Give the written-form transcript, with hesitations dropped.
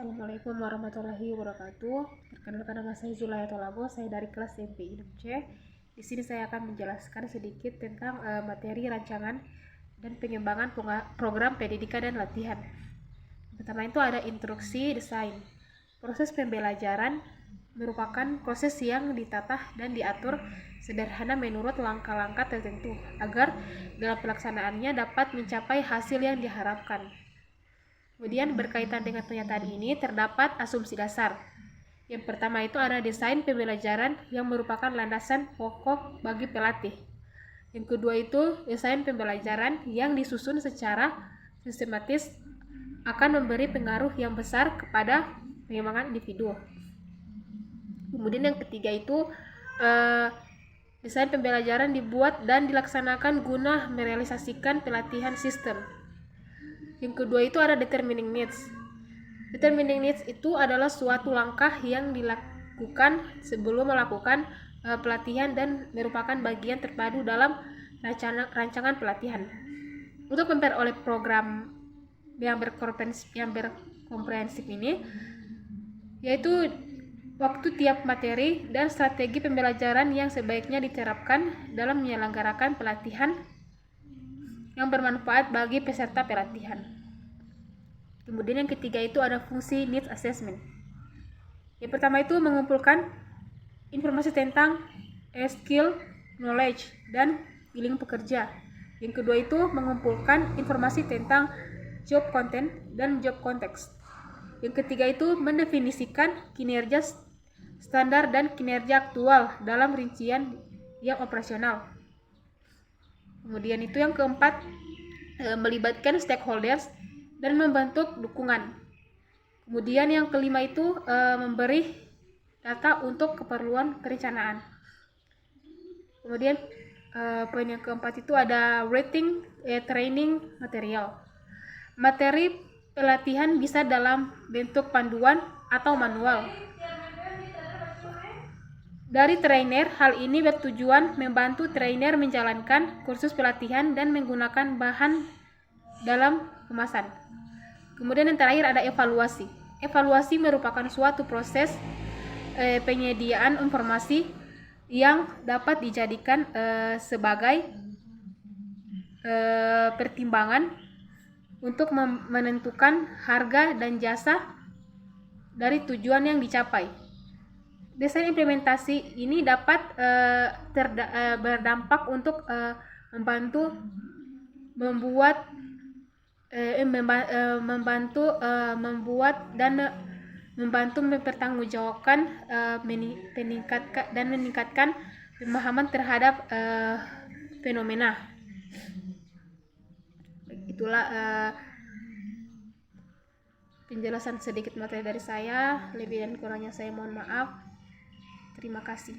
Assalamualaikum warahmatullahi wabarakatuh. Perkenalkan, nama saya Zulaya Tolabo, saya dari kelas MPI 6C. Di sini saya akan menjelaskan sedikit tentang materi rancangan dan pengembangan program pendidikan dan latihan. Pertama itu ada instruksi desain. Proses pembelajaran merupakan proses yang ditata dan diatur sederhana menurut langkah-langkah tertentu agar dalam pelaksanaannya dapat mencapai hasil yang diharapkan. Kemudian berkaitan dengan pernyataan ini terdapat asumsi dasar. Yang pertama itu ada desain pembelajaran yang merupakan landasan pokok bagi pelatih. Yang kedua itu desain pembelajaran yang disusun secara sistematis akan memberi pengaruh yang besar kepada pengembangan individu. Kemudian yang ketiga itu desain pembelajaran dibuat dan dilaksanakan guna merealisasikan pelatihan sistem. Yang kedua itu ada determining needs. Determining needs itu adalah suatu langkah yang dilakukan sebelum melakukan pelatihan dan merupakan bagian terpadu dalam rancangan pelatihan. Untuk memperoleh program yang berkomprehensif ini, yaitu waktu tiap materi dan strategi pembelajaran yang sebaiknya diterapkan dalam menyelenggarakan pelatihan yang bermanfaat bagi peserta pelatihan. Kemudian yang ketiga itu ada fungsi needs assessment. Yang pertama itu mengumpulkan informasi tentang skill, knowledge, dan feeling pekerja. Yang kedua itu mengumpulkan informasi tentang job content dan job context. Yang ketiga itu mendefinisikan kinerja standar dan kinerja aktual dalam rincian yang operasional. Kemudian itu yang keempat, melibatkan stakeholders dan membentuk dukungan. Kemudian yang kelima itu memberi data untuk keperluan perencanaan. Kemudian poin yang keempat itu ada rating training material. Materi pelatihan bisa dalam bentuk panduan atau manual. Dari trainer, hal ini bertujuan membantu trainer menjalankan kursus pelatihan dan menggunakan bahan dalam kemasan. Kemudian yang terakhir ada evaluasi. Evaluasi merupakan suatu proses penyediaan informasi yang dapat dijadikan sebagai pertimbangan untuk menentukan harga dan jasa dari tujuan yang dicapai. Desain implementasi ini dapat berdampak untuk membantu membuat mempertanggungjawabkan meningkatkan pemahaman terhadap fenomena. Itulah penjelasan sedikit materi dari saya. Lebih dan kurangnya saya mohon maaf. Terima kasih.